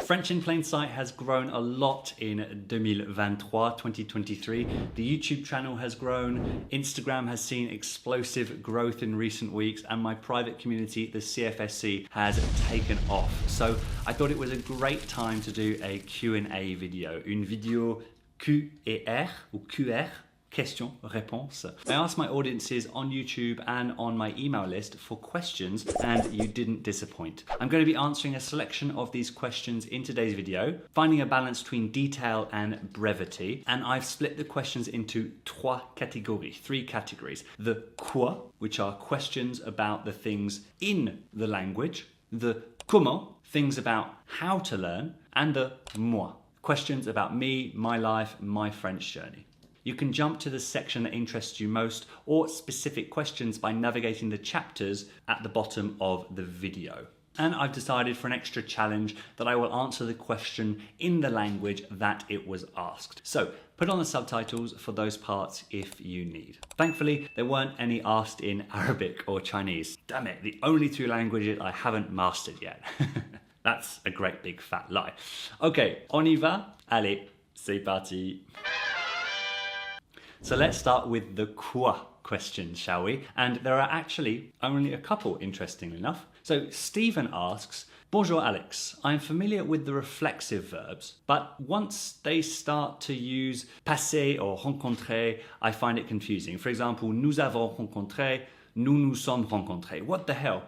French in Plain Sight has grown a lot in 2023. The YouTube channel has grown, Instagram has seen explosive growth in recent weeks, and my private community, the CFSC, has taken off. So I thought it was a great time to do a Q&A video, une vidéo Q&R ou QR, question, réponse. I asked my audiences on YouTube and on my email list for questions, and you didn't disappoint. I'm going to be answering a selection of these questions in today's video, finding a balance between detail and brevity, and I've split the questions into three categories. The quoi, which are questions about the things in the language, the comment, things about how to learn, and the moi, questions about me, my life, my French journey. You can jump to the section that interests you most or specific questions by navigating the chapters at the bottom of the video. And I've decided for an extra challenge that I will answer the question in the language that it was asked. So put on the subtitles for those parts if you need. Thankfully, there weren't any asked in Arabic or Chinese. Damn it, the only two languages I haven't mastered yet. That's a great big fat lie. Okay, on y va? Allez, c'est parti. So let's start with the quoi question, shall we? And there are actually only a couple, interestingly enough. So Stephen asks, Bonjour Alex, I'm familiar with the reflexive verbs, but once they start to use passé or rencontré, I find it confusing. For example, nous avons rencontré, nous nous sommes rencontrés. What the hell?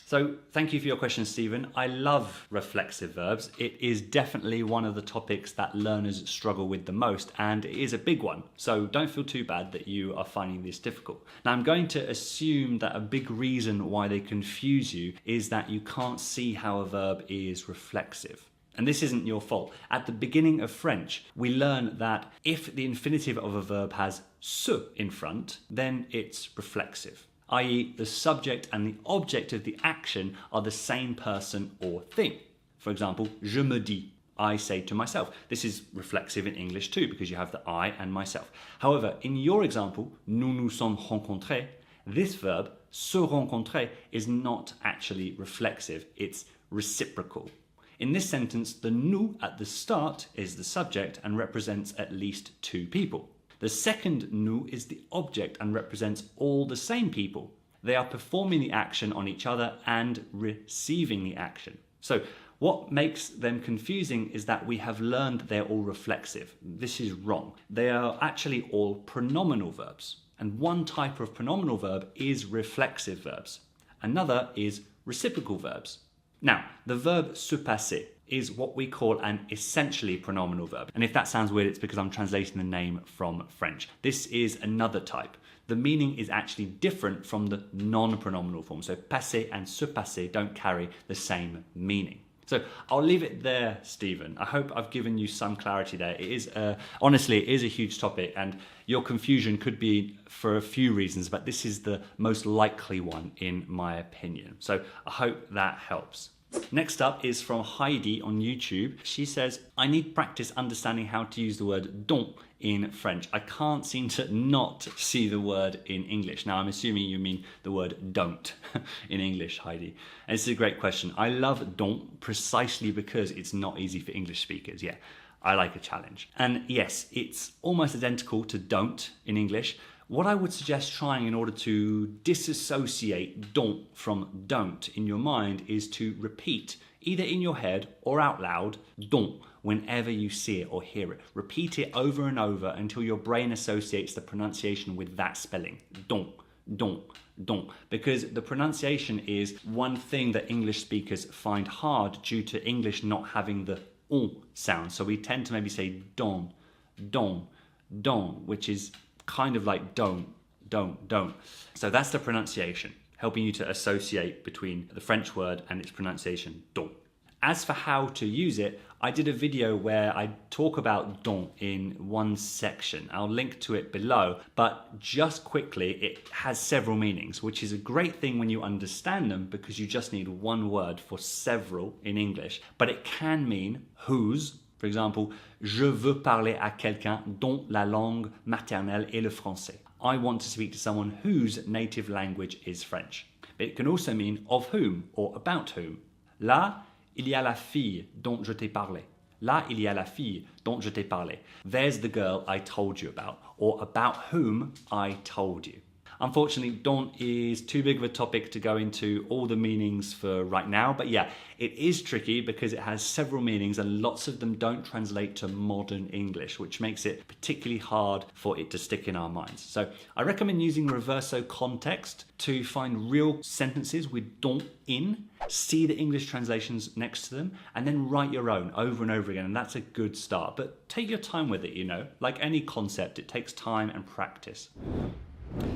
So thank you for your question, Stephen. I love reflexive verbs. It is definitely one of the topics that learners struggle with the most, and it is a big one. So don't feel too bad that you are finding this difficult. Now, I'm going to assume that a big reason why they confuse you is that you can't see how a verb is reflexive. And this isn't your fault. At the beginning of French, we learn that if the infinitive of a verb has se in front, then it's reflexive, i.e. the subject and the object of the action are the same person or thing. For example, je me dis, I say to myself. This is reflexive in English too because you have the I and myself. However, in your example, nous nous sommes rencontrés, this verb, se rencontrer, is not actually reflexive, it's reciprocal. In this sentence, the nous at the start is the subject and represents at least two people. The second nous is the object and represents all the same people. They are performing the action on each other and receiving the action. So what makes them confusing is that we have learned they're all reflexive. This is wrong. They are actually all pronominal verbs. And one type of pronominal verb is reflexive verbs. Another is reciprocal verbs. Now, the verb se passer is what we call an essentially pronominal verb. And if that sounds weird, it's because I'm translating the name from French. This is another type. The meaning is actually different from the non-pronominal form. So passer and se passer don't carry the same meaning. So I'll leave it there, Stephen. I hope I've given you some clarity there. It is, honestly, it is a huge topic, and your confusion could be for a few reasons, but this is the most likely one in my opinion. So I hope that helps. Next up is from Heidi on YouTube. She says, I need practice understanding how to use the word donc in French. I can't seem to not see the word in English. Now, I'm assuming you mean the word don't in English, Heidi. And this is a great question. I love donc precisely because it's not easy for English speakers. Yeah, I like a challenge. And yes, it's almost identical to don't in English. What I would suggest trying in order to disassociate donc from don't in your mind is to repeat, either in your head or out loud, donc whenever you see it or hear it. Repeat it over and over until your brain associates the pronunciation with that spelling. Donc, donc, donc. Because the pronunciation is one thing that English speakers find hard due to English not having the on sound. So we tend to maybe say don, don, don, which is kind of like don't. So that's the pronunciation, helping you to associate between the French word and its pronunciation, donc. As for how to use it, I did a video where I talk about donc in one section. I'll link to it below, but just quickly, it has several meanings, which is a great thing when you understand them because you just need one word for several in English. But it can mean whose. For example, je veux parler à quelqu'un dont la langue maternelle est le français. I want to speak to someone whose native language is French. But it can also mean of whom or about whom. Là, il y a la fille dont je t'ai parlé. Là, il y a la fille dont je t'ai parlé. There's the girl I told you about, or about whom I told you. Unfortunately, dont is too big of a topic to go into all the meanings for right now, but yeah, it is tricky because it has several meanings and lots of them don't translate to modern English, which makes it particularly hard for it to stick in our minds. So I recommend using reverso context to find real sentences with dont in, see the English translations next to them, and then write your own over and over again, and that's a good start. But take your time with it, like any concept, it takes time and practice.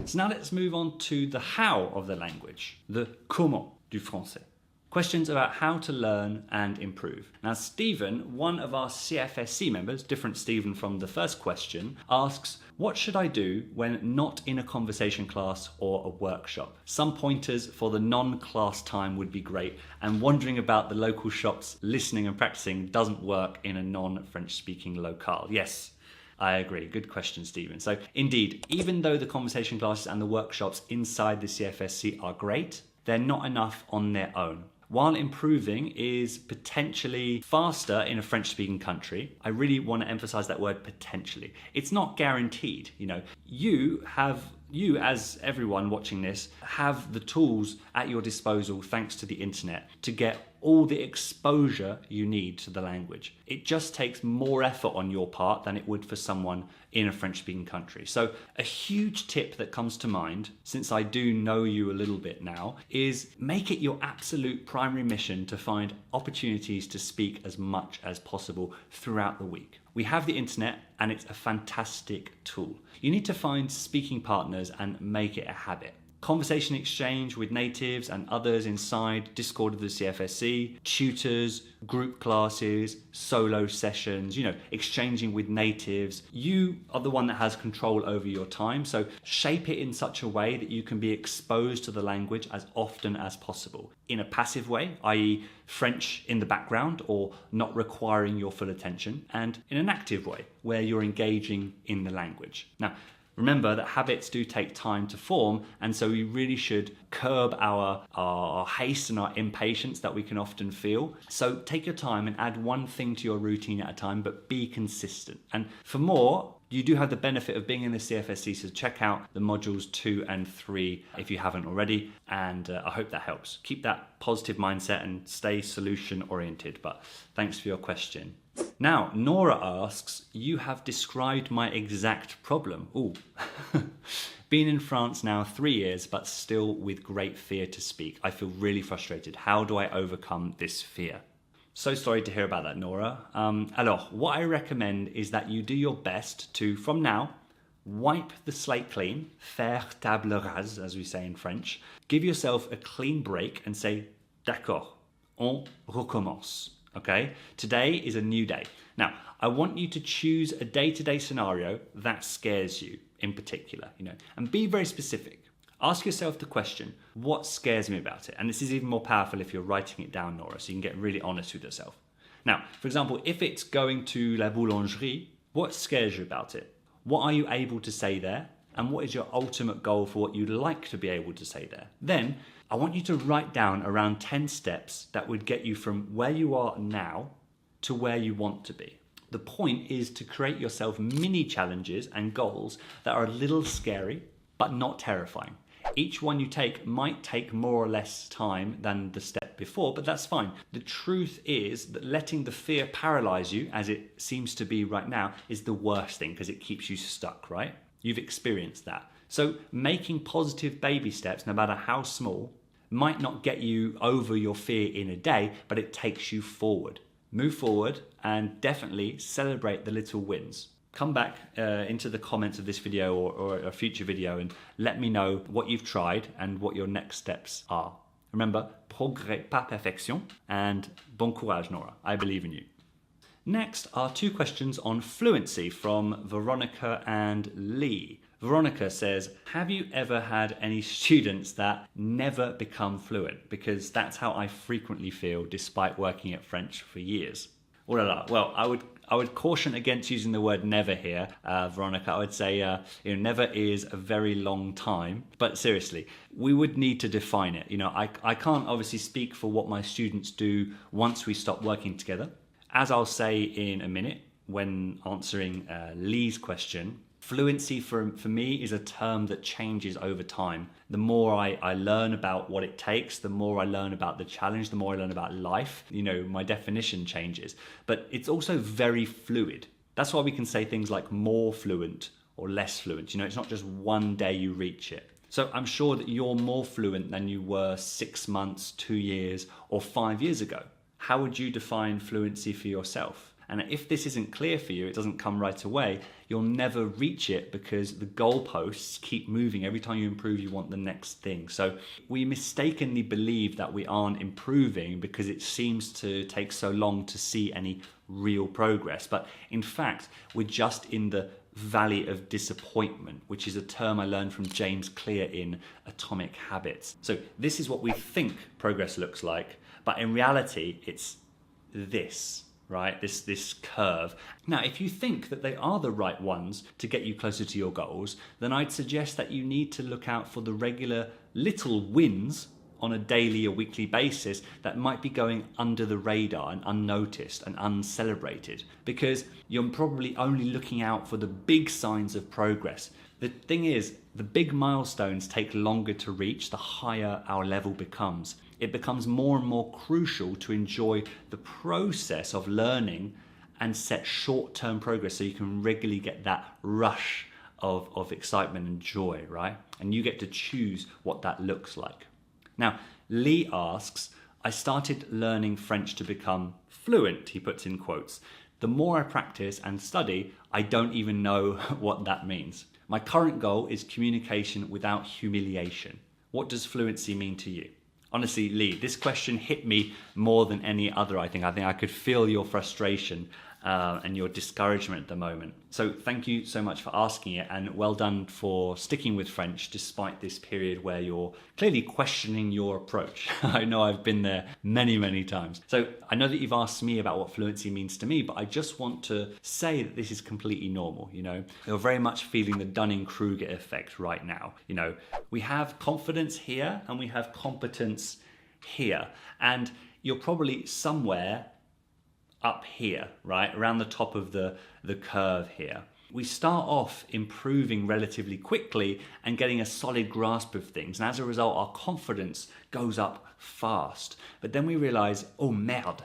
So now let's move on to the how of the language, the comment du français. Questions about how to learn and improve. Now Stephen, one of our CFSC members, different Stephen from the first question, asks, what should I do when not in a conversation class or a workshop? Some pointers for the non-class time would be great, and wandering about the local shops, listening and practicing doesn't work in a non-French speaking locale. Yes, I agree. Good question, Stephen. So indeed, even though the conversation classes and the workshops inside the CFSC are great, they're not enough on their own. While improving is potentially faster in a French-speaking country, I really want to emphasize that word potentially. It's not guaranteed. You as everyone watching this have the tools at your disposal thanks to the internet to get all the exposure you need to the language. It just takes more effort on your part than it would for someone in a French-speaking country. So a huge tip that comes to mind, since I do know you a little bit now, is make it your absolute primary mission to find opportunities to speak as much as possible throughout the week. We have the internet and it's a fantastic tool. You need to find speaking partners and make it a habit. Conversation exchange with natives and others inside Discord of the CFSC, tutors, group classes, solo sessions, exchanging with natives. You are the one that has control over your time, so shape it in such a way that you can be exposed to the language as often as possible. In a passive way, i.e. French in the background or not requiring your full attention, and in an active way, where you're engaging in the language. Now, remember that habits do take time to form, and so we really should curb our haste and our impatience that we can often feel. So take your time and add one thing to your routine at a time, but be consistent. And for more, you do have the benefit of being in the CFSC, so check out the modules 2 and 3 if you haven't already, and I hope that helps. Keep that positive mindset and stay solution oriented, but thanks for your question. Now, Nora asks, you have described my exact problem. Ooh. Been in France now 3 years, but still with great fear to speak. I feel really frustrated. How do I overcome this fear? So sorry to hear about that, Nora. Alors, what I recommend is that you do your best to, from now, wipe the slate clean, faire table rase, as we say in French. Give yourself a clean break and say, d'accord, on recommence. Okay, today is a new day. Now, I want you to choose a day-to-day scenario that scares you in particular, and be very specific. Ask yourself the question, what scares me about it? And this is even more powerful if you're writing it down, Nora, so you can get really honest with yourself. Now, for example, if it's going to la boulangerie, what scares you about it? What are you able to say there? And what is your ultimate goal for what you'd like to be able to say there? Then, I want you to write down around 10 steps that would get you from where you are now to where you want to be. The point is to create yourself mini challenges and goals that are a little scary, but not terrifying. Each one you take might take more or less time than the step before, but that's fine. The truth is that letting the fear paralyze you, as it seems to be right now, is the worst thing because it keeps you stuck, right? You've experienced that. So making positive baby steps, no matter how small, might not get you over your fear in a day, but it takes you forward. Move forward and definitely celebrate the little wins. Come back into the comments of this video or a future video and let me know what you've tried and what your next steps are. Remember, progrès pas perfection, and bon courage, Nora. I believe in you. Next are 2 questions on fluency from Veronica and Lee. Veronica says, have you ever had any students that never become fluent? Because that's how I frequently feel despite working at French for years. Oh la la. Well, I would caution against using the word never here, Veronica. I would say never is a very long time. But seriously, we would need to define it. I can't obviously speak for what my students do once we stop working together. As I'll say in a minute when answering Lee's question, fluency for me is a term that changes over time. The more I learn about what it takes, the more I learn about the challenge, the more I learn about life, my definition changes. But it's also very fluid. That's why we can say things like more fluent or less fluent. It's not just one day you reach it. So I'm sure that you're more fluent than you were 6 months, 2 years, or 5 years ago. How would you define fluency for yourself? And if this isn't clear for you, it doesn't come right away, you'll never reach it because the goalposts keep moving. Every time you improve, you want the next thing. So we mistakenly believe that we aren't improving because it seems to take so long to see any real progress. But in fact, we're just in the valley of disappointment, which is a term I learned from James Clear in Atomic Habits. So this is what we think progress looks like, but in reality, it's this. Right, this curve. Now, if you think that they are the right ones to get you closer to your goals, then I'd suggest that you need to look out for the regular little wins on a daily or weekly basis that might be going under the radar and unnoticed and uncelebrated, because you're probably only looking out for the big signs of progress. The thing is, the big milestones take longer to reach the higher our level becomes. It becomes more and more crucial to enjoy the process of learning and set short-term progress so you can regularly get that rush of excitement and joy, right? And you get to choose what that looks like. Now, Lee asks, I started learning French to become fluent, he puts in quotes. The more I practice and study, I don't even know what that means. My current goal is communication without humiliation. What does fluency mean to you? Honestly, Lee, this question hit me more than any other, I think. I could feel your frustration and your discouragement at the moment. So thank you so much for asking it, and well done for sticking with French despite this period where you're clearly questioning your approach. I know I've been there many, many times. So I know that you've asked me about what fluency means to me, but I just want to say that this is completely normal. You're very much feeling the Dunning-Kruger effect right now. We have confidence here and we have competence here, and you're probably somewhere up here, right, around the top of the curve here. We start off improving relatively quickly and getting a solid grasp of things, and as a result our confidence goes up fast. But then we realize, oh merde,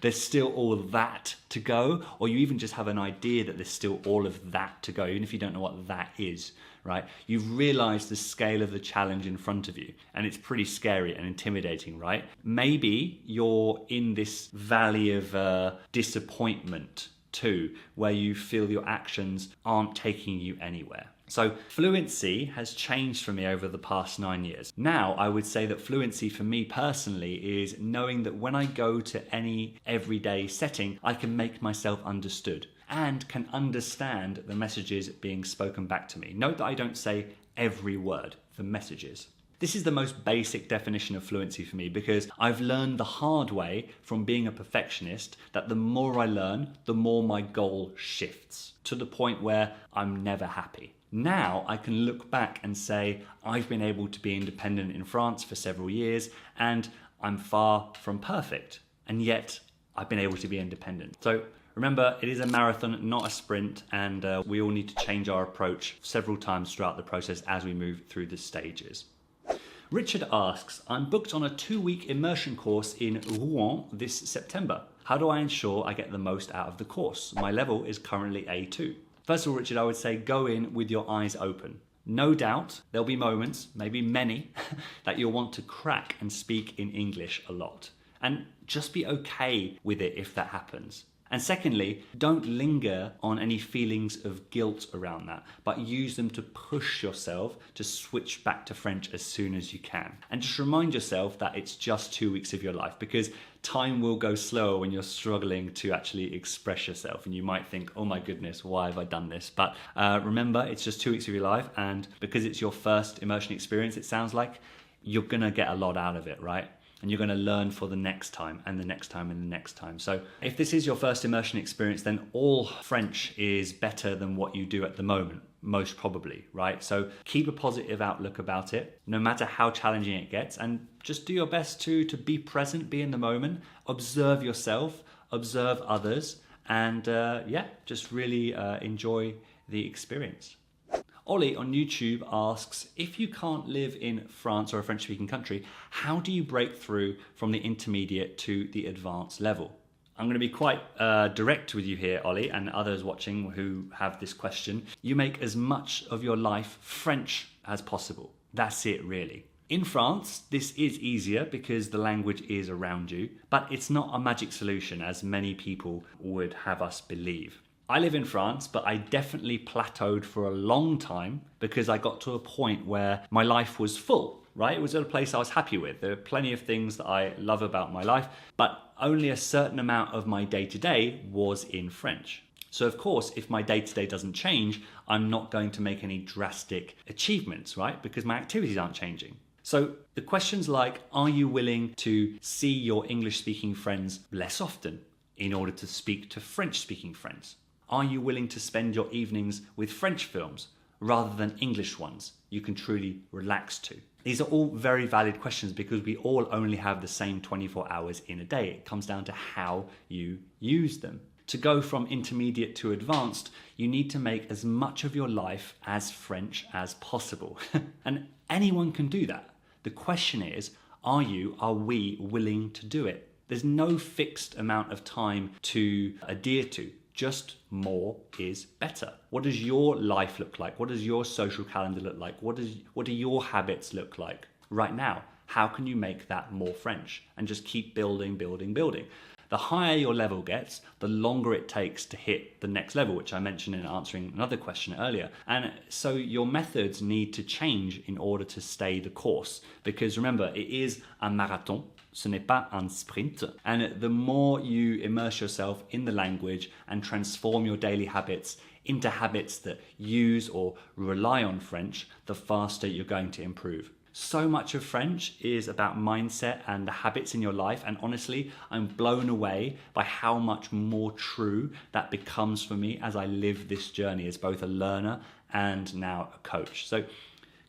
there's still all that to go, or you even just have an idea that there's still all of that to go, even if you don't know what that is. Right? You've realized the scale of the challenge in front of you, and it's pretty scary and intimidating, right? Maybe you're in this valley of disappointment too, where you feel your actions aren't taking you anywhere. So fluency has changed for me over the past 9 years. Now, I would say that fluency for me personally is knowing that when I go to any everyday setting, I can make myself understood and can understand the messages being spoken back to me. Note that I don't say every word, the messages. This is the most basic definition of fluency for me, because I've learned the hard way from being a perfectionist that the more I learn, the more my goal shifts to the point where I'm never happy. Now I can look back and say I've been able to be independent in France for several years and I'm far from perfect, and yet I've been able to be independent. So remember, it is a marathon, not a sprint, and we all need to change our approach several times throughout the process as we move through the stages. Richard asks, I'm booked on a 2-week immersion course in Rouen this September. How do I ensure I get the most out of the course? My level is currently A2. First of all, Richard, I would say go in with your eyes open. No doubt there'll be moments, maybe many, that you'll want to crack and speak in English a lot. And just be okay with it if that happens. And secondly, don't linger on any feelings of guilt around that, but use them to push yourself to switch back to French as soon as you can. And just remind yourself that it's just 2 weeks of your life, because time will go slower when you're struggling to actually express yourself. And you might think, oh my goodness, why have I done this? But remember, it's just 2 weeks of your life. And because it's your first immersion experience, it sounds like you're going to get a lot out of it, right? and you're going to learn for the next time and the next time and the next time. So if this is your first immersion experience, then all French is better than what you do at the moment, most probably, right? So keep a positive outlook about it, no matter how challenging it gets, and just do your best to be present, be in the moment, observe yourself, observe others, and just really enjoy the experience. Ollie on YouTube asks, if you can't live in France or a French-speaking country, how do you break through from the intermediate to the advanced level? I'm going to be quite direct with you here, Ollie, and others watching who have this question. You make as much of your life French as possible. That's it, really. In France, this is easier because the language is around you, but it's not a magic solution as many people would have us believe. I live in France, but I definitely plateaued for a long time because I got to a point where my life was full, right? It was at a place I was happy with. There are plenty of things that I love about my life, but only a certain amount of my day-to-day was in French. So of course, if my day-to-day doesn't change, I'm not going to make any drastic achievements, right? Because my activities aren't changing. So the questions like, are you willing to see your English-speaking friends less often in order to speak to French-speaking friends? Are you willing to spend your evenings with French films rather than English ones you can truly relax to? These are all very valid questions because we all only have the same 24 hours in a day. It comes down to how you use them. To go from intermediate to advanced, you need to make as much of your life as French as possible. And anyone can do that. The question is, are we willing to do it? There's no fixed amount of time to adhere to. Just more is better. What does your life look like? What does your social calendar look like? What do your habits look like right now? How can you make that more French? And just keep building, building, building. The higher your level gets, the longer it takes to hit the next level, which I mentioned in answering another question earlier. And so your methods need to change in order to stay the course. Because remember, it is a marathon. Ce n'est pas un sprint. And the more you immerse yourself in the language and transform your daily habits into habits that use or rely on French, the faster you're going to improve. So much of French is about mindset and the habits in your life. And honestly, I'm blown away by how much more true that becomes for me as I live this journey as both a learner and now a coach. So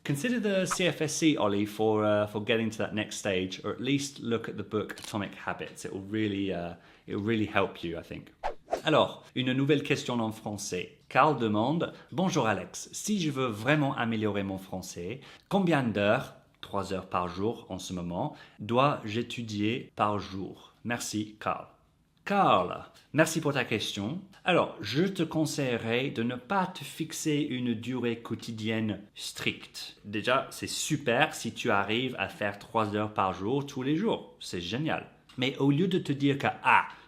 consider the CFSC, Ollie, for getting to that next stage, or at least look at the book Atomic Habits. It will really help you, I think. Alors, une nouvelle question en français. Carl demande, bonjour Alex, si je veux vraiment améliorer mon français, combien d'heures, 3 heures par jour en ce moment, dois-je étudier par jour? Merci, Carl. Carl, merci pour ta question. Alors, je te conseillerais de ne pas te fixer une durée quotidienne stricte. Déjà, c'est super si tu arrives à faire 3 heures par jour tous les jours. C'est génial. Mais au lieu de te dire que,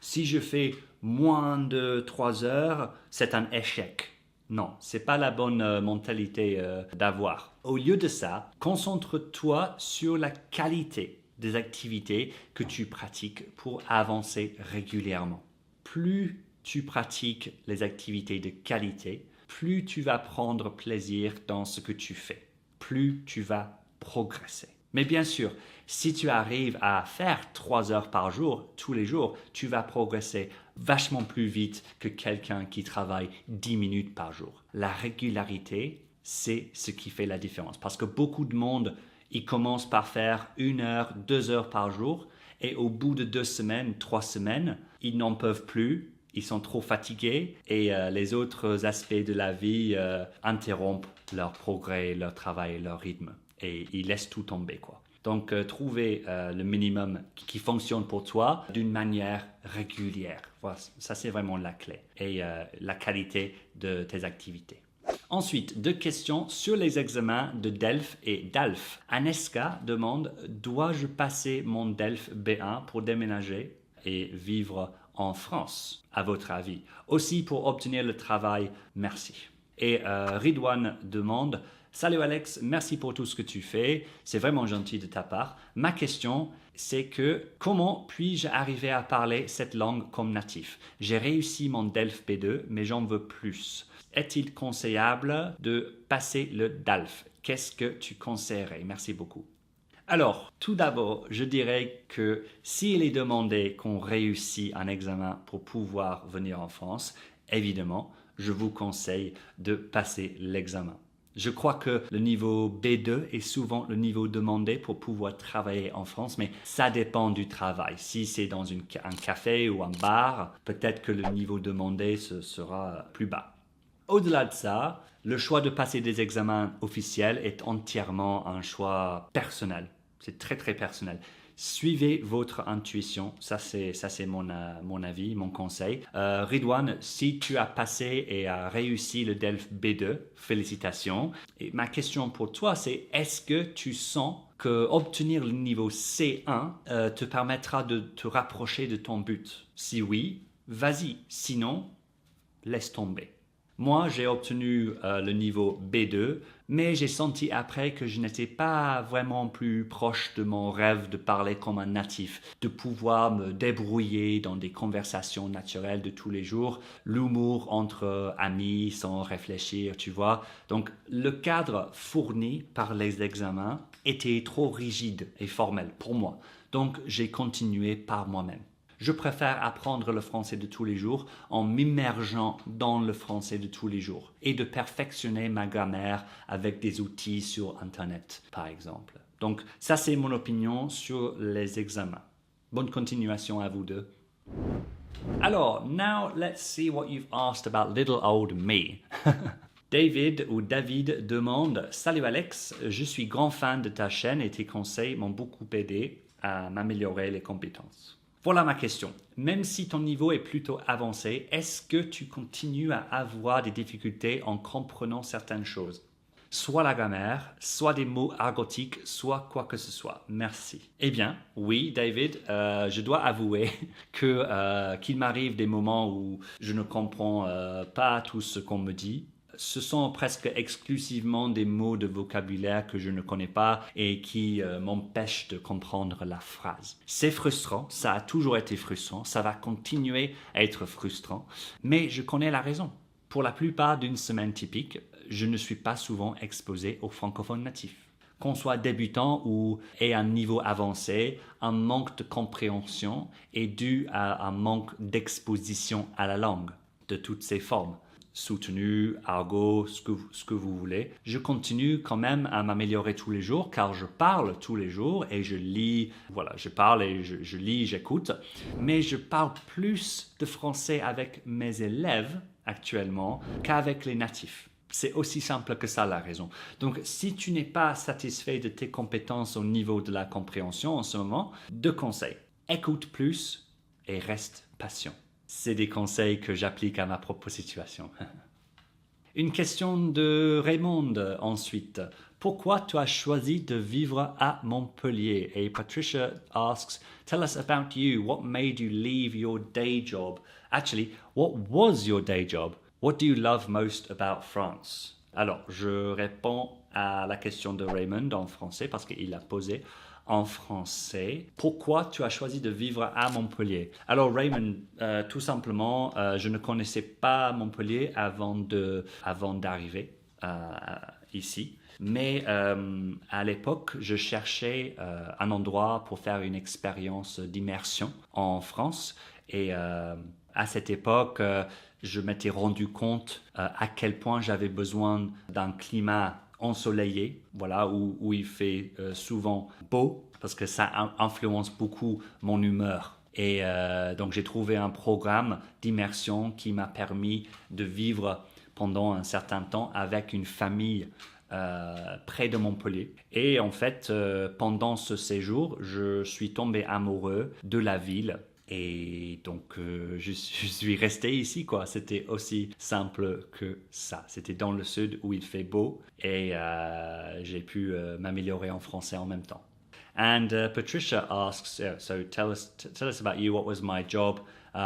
si je fais moins de 3 heures, c'est un échec. Non, c'est pas la bonne mentalité d'avoir. Au lieu de ça, concentre-toi sur la qualité des activités que tu pratiques pour avancer régulièrement. Plus tu pratiques les activités de qualité, plus tu vas prendre plaisir dans ce que tu fais, plus tu vas progresser. Mais bien sûr, si tu arrives à faire 3 heures par jour, tous les jours, tu vas progresser vachement plus vite que quelqu'un qui travaille 10 minutes par jour. La régularité, c'est ce qui fait la différence. Parce que beaucoup de monde, ils commencent par faire 1 heure, 2 heures par jour et au bout de 2 semaines, 3 semaines, ils n'en peuvent plus, ils sont trop fatigués et les autres aspects de la vie interrompent leur progrès, leur travail, leur rythme et ils laissent tout tomber, quoi. Donc, trouver le minimum qui fonctionne pour toi d'une manière régulière. Voilà, ça, c'est vraiment la clé et la qualité de tes activités. Ensuite, 2 questions sur les examens de DELF et DALF. Aneska demande, dois-je passer mon DELF B1 pour déménager et vivre en France, à votre avis? Aussi pour obtenir le travail, merci. Et Ridwan demande, salut Alex, merci pour tout ce que tu fais, c'est vraiment gentil de ta part. Ma question, c'est que comment puis-je arriver à parler cette langue comme natif? J'ai réussi mon DELF B2, mais j'en veux plus. Est-il conseillable de passer le DALF? Qu'est-ce que tu conseillerais? Merci beaucoup. Alors, tout d'abord, je dirais que s'il est demandé qu'on réussit un examen pour pouvoir venir en France, évidemment, je vous conseille de passer l'examen. Je crois que le niveau B2 est souvent le niveau demandé pour pouvoir travailler en France, mais ça dépend du travail. Si c'est dans un café ou un bar, peut-être que le niveau demandé sera plus bas. Au-delà de ça, le choix de passer des examens officiels est entièrement un choix personnel. C'est très très personnel. Suivez votre intuition, ça c'est mon avis, mon conseil. Ridwan, si tu as passé et as réussi le DELF B2, félicitations. Et ma question pour toi, c'est est-ce que tu sens que obtenir le niveau C1 te permettra de te rapprocher de ton but? Si oui, vas-y. Sinon, laisse tomber. Moi, j'ai obtenu le niveau B2, mais j'ai senti après que je n'étais pas vraiment plus proche de mon rêve de parler comme un natif, de pouvoir me débrouiller dans des conversations naturelles de tous les jours, l'humour entre amis sans réfléchir, tu vois. Donc, le cadre fourni par les examens était trop rigide et formel pour moi. Donc, j'ai continué par moi-même. Je préfère apprendre le français de tous les jours en m'immergeant dans le français de tous les jours et de perfectionner ma grammaire avec des outils sur Internet, par exemple. Donc, ça, c'est mon opinion sur les examens. Bonne continuation à vous deux. Alors, now let's see what you've asked about little old me. David ou David demande « Salut Alex, je suis grand fan de ta chaîne et tes conseils m'ont beaucoup aidé à m'améliorer les compétences. » Voilà ma question. Même si ton niveau est plutôt avancé, est-ce que tu continues à avoir des difficultés en comprenant certaines choses? Soit la grammaire, soit des mots argotiques, soit quoi que ce soit. Merci. Eh bien, oui, David, je dois avouer qu'il m'arrive des moments où je ne comprends pas tout ce qu'on me dit. Ce sont presque exclusivement des mots de vocabulaire que je ne connais pas et qui m'empêchent de comprendre la phrase. C'est frustrant, ça a toujours été frustrant, ça va continuer à être frustrant, mais je connais la raison. Pour la plupart d'une semaine typique, je ne suis pas souvent exposé aux francophones natifs. Qu'on soit débutant ou ait un niveau avancé, un manque de compréhension est dû à un manque d'exposition à la langue, de toutes ses formes. Soutenu, argot, ce que vous voulez. Je continue quand même à m'améliorer tous les jours car je parle tous les jours et je lis, voilà, je parle et je lis, j'écoute. Mais je parle plus de français avec mes élèves actuellement qu'avec les natifs. C'est aussi simple que ça la raison. Donc si tu n'es pas satisfait de tes compétences au niveau de la compréhension en ce moment, 2 conseils. Écoute plus et reste patient. C'est des conseils que j'applique à ma propre situation. Une question de Raymond ensuite. Pourquoi tu as choisi de vivre à Montpellier? Et Patricia asks, tell us about you. What made you leave your day job? Actually, what was your day job? What do you love most about France? Alors, je réponds à la question de Raymond en français parce qu'il l'a posée en français. Pourquoi tu as choisi de vivre à Montpellier? Alors Raymond, tout simplement, je ne connaissais pas Montpellier avant d'arriver ici. Mais à l'époque, je cherchais un endroit pour faire une expérience d'immersion en France. Et à cette époque, je m'étais rendu compte à quel point j'avais besoin d'un climat ensoleillé, voilà, où il fait souvent beau, parce que ça influence beaucoup mon humeur. Et donc j'ai trouvé un programme d'immersion qui m'a permis de vivre pendant un certain temps avec une famille près de Montpellier. Et en fait, pendant ce séjour, je suis tombé amoureux de la ville. Et donc, je suis resté ici, quoi. C'était aussi simple que ça. C'était dans le sud où il fait beau et j'ai pu m'améliorer en français en même temps. And Patricia asks, so tell us about you. What was my job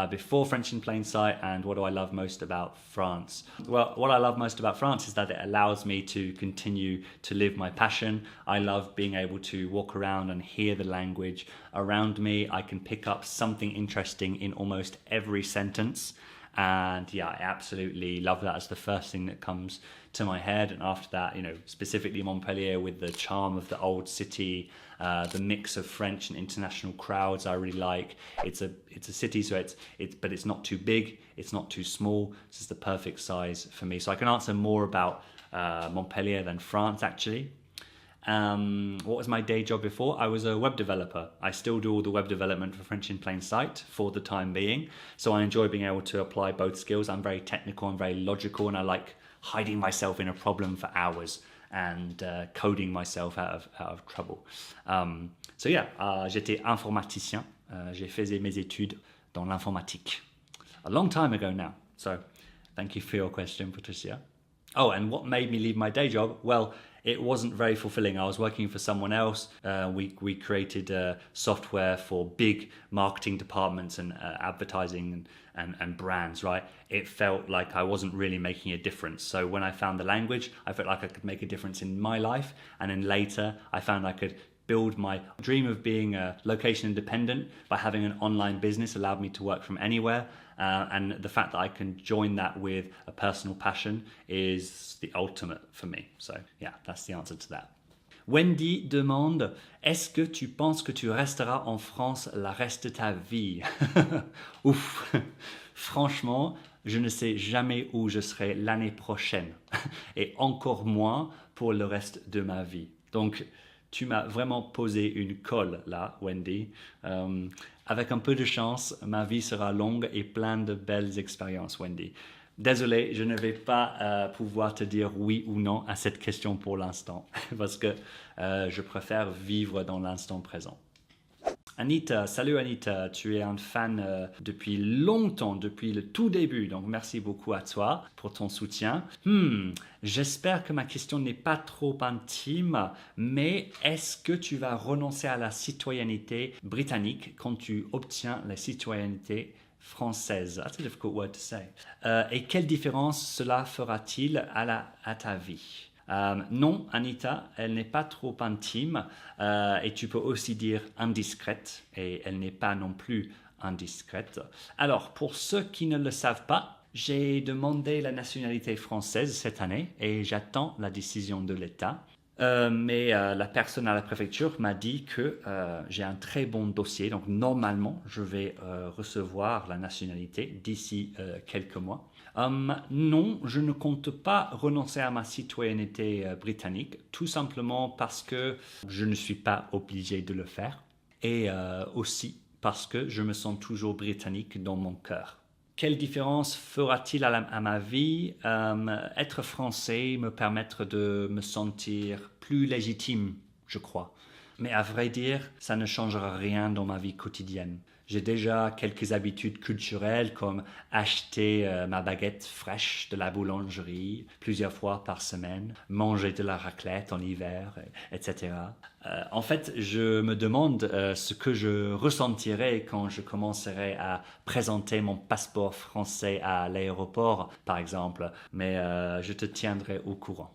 before French in Plain Sight, and what do I love most about France? Well, what I love most about France is that it allows me to continue to live my passion. I love being able to walk around and hear the language around me. I can pick up something interesting in almost every sentence. And yeah, I absolutely love that as the first thing that comes to my head. And after that, specifically Montpellier with the charm of the old city, the mix of French and international crowds I really like. It's a city, so but it's not too big, it's not too small. This is the perfect size for me. So I can answer more about Montpellier than France actually. What was my day job before? I was a web developer. I still do all the web development for French in Plain Sight for the time being. So I enjoy being able to apply both skills. I'm very technical and very logical, and I like hiding myself in a problem for hours and coding myself out of trouble. So yeah, j'étais informaticien. J'ai fait mes études dans l'informatique. A long time ago now. So thank you for your question, Patricia. Oh, and what made me leave my day job? Well, it wasn't very fulfilling. I was working for someone else. We created software for big marketing departments and advertising and brands, right? It felt like I wasn't really making a difference. So when I found the language, I felt like I could make a difference in my life. And then later, I found I could build my dream of being location independent by having an online business allowed me to work from anywhere. And the fact that I can join that with a personal passion is the ultimate for me. So yeah, that's the answer to that. Wendy demande, est-ce que tu penses que tu resteras en France la reste de ta vie? Ouf, franchement, je ne sais jamais où je serai l'année prochaine et encore moins pour le reste de ma vie. Donc, tu m'as vraiment posé une colle là, Wendy. Avec un peu de chance, ma vie sera longue et pleine de belles expériences, Wendy. Désolé, je ne vais pas pouvoir te dire oui ou non à cette question pour l'instant, parce que je préfère vivre dans l'instant présent. Anita, salut Anita, tu es un fan depuis longtemps, depuis le tout début, donc merci beaucoup à toi pour ton soutien. J'espère que ma question n'est pas trop intime, mais est-ce que tu vas renoncer à la citoyenneté britannique quand tu obtiens la citoyenneté française? That's a difficult word to say. Et quelle différence cela fera-t-il à ta vie? Non, Anita, elle n'est pas trop intime et tu peux aussi dire indiscrète et elle n'est pas non plus indiscrète. Alors, pour ceux qui ne le savent pas, j'ai demandé la nationalité française cette année et j'attends la décision de l'État. Mais la personne à la préfecture m'a dit que j'ai un très bon dossier, donc normalement je vais recevoir la nationalité d'ici quelques mois. Non, je ne compte pas renoncer à ma citoyenneté britannique, tout simplement parce que je ne suis pas obligé de le faire et aussi parce que je me sens toujours britannique dans mon cœur. Quelle différence fera-t-il à ma vie? Être français me permettre de me sentir plus légitime, je crois. Mais à vrai dire, ça ne changera rien dans ma vie quotidienne. J'ai déjà quelques habitudes culturelles comme acheter ma baguette fraîche de la boulangerie plusieurs fois par semaine, manger de la raclette en hiver, etc. En fait, je me demande ce que je ressentirai quand je commencerai à présenter mon passeport français à l'aéroport, par exemple, mais je te tiendrai au courant.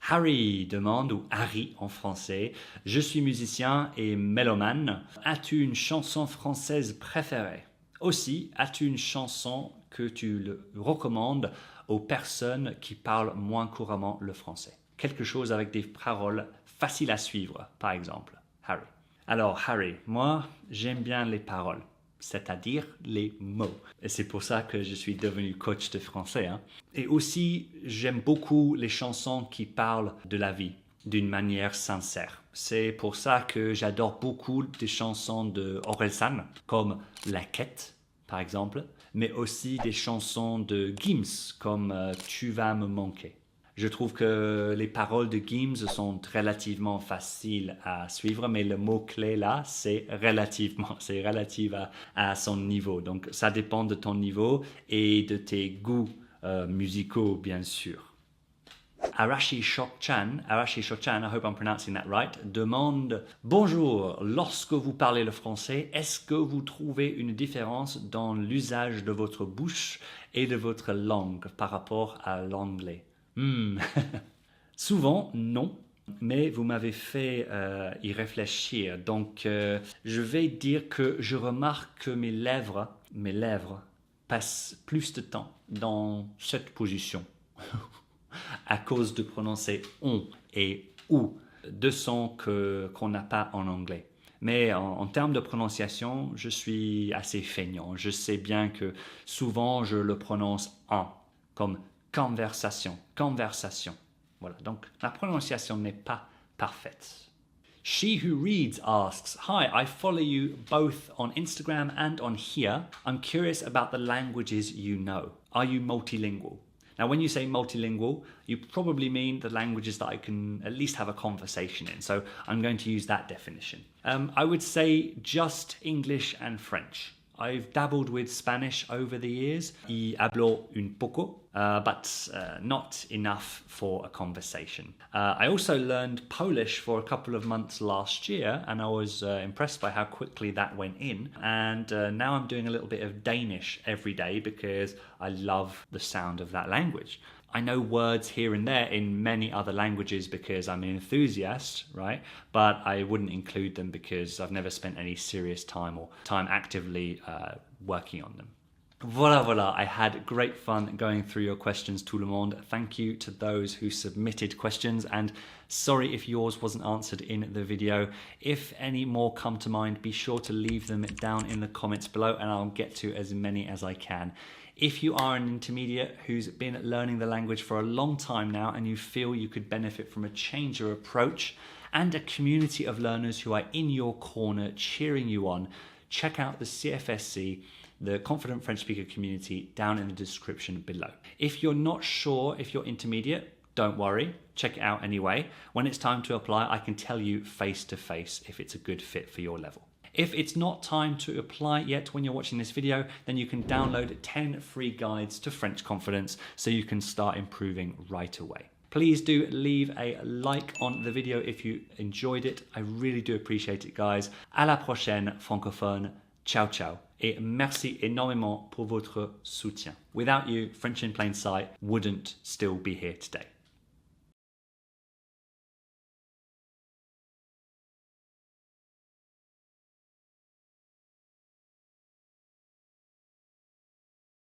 Harry demande, ou Harry en français, je suis musicien et mélomane. As-tu une chanson française préférée? Aussi, as-tu une chanson que tu le recommandes aux personnes qui parlent moins couramment le français? Quelque chose avec des paroles faciles à suivre, par exemple. Harry. Alors, Harry, moi, j'aime bien les paroles, c'est-à-dire les mots. Et c'est pour ça que je suis devenu coach de français. Et aussi, j'aime beaucoup les chansons qui parlent de la vie d'une manière sincère. C'est pour ça que j'adore beaucoup des chansons de Orelsan, comme La Quête, par exemple, mais aussi des chansons de Gims, comme Tu vas me manquer. Je trouve que les paroles de Gims sont relativement faciles à suivre, mais le mot-clé là, c'est relatif à son niveau. Donc, ça dépend de ton niveau et de tes goûts musicaux, bien sûr. Arashi Shokchan, I hope I'm pronouncing that right, demande « Bonjour, lorsque vous parlez le français, est-ce que vous trouvez une différence dans l'usage de votre bouche et de votre langue par rapport à l'anglais ?» Souvent, non, mais vous m'avez fait y réfléchir. Donc, je vais dire que je remarque que mes lèvres passe plus de temps dans cette position à cause de prononcer on et ou, deux sons qu'on n'a pas en anglais. Mais en termes de prononciation, je suis assez feignant. Je sais bien que souvent je le prononce en, comme conversation, conversation. Voilà, donc la prononciation n'est pas parfaite. She Who Reads asks, Hi, I follow you both on Instagram and on here. I'm curious about the languages you know. Are you multilingual? Now, when you say multilingual, you probably mean the languages that I can at least have a conversation in. So I'm going to use that definition. I would say just English and French. I've dabbled with Spanish over the years. Y hablo un poco, but not enough for a conversation. I also learned Polish for a couple of months last year, and I was impressed by how quickly that went in. And now I'm doing a little bit of Danish every day because I love the sound of that language. I know words here and there in many other languages because I'm an enthusiast, right? But I wouldn't include them because I've never spent any serious time or time actively working on them. Voilà, I had great fun going through your questions, tout le monde. Thank you to those who submitted questions, and sorry if yours wasn't answered in the video. If any more come to mind, be sure to leave them down in the comments below and I'll get to as many as I can. If you are an intermediate who's been learning the language for a long time now and you feel you could benefit from a change of approach and a community of learners who are in your corner cheering you on, check out the CFSC, the Confident French Speaker community, down in the description below. If you're not sure if you're intermediate, don't worry, check it out anyway. When it's time to apply, I can tell you face to face if it's a good fit for your level. If it's not time to apply yet when you're watching this video, then you can download 10 free guides to French confidence so you can start improving right away. Please do leave a like on the video if you enjoyed it. I really do appreciate it, guys. À la prochaine, francophone. Ciao, ciao. Et merci énormément pour votre soutien. Without you, French in Plain Sight wouldn't still be here today.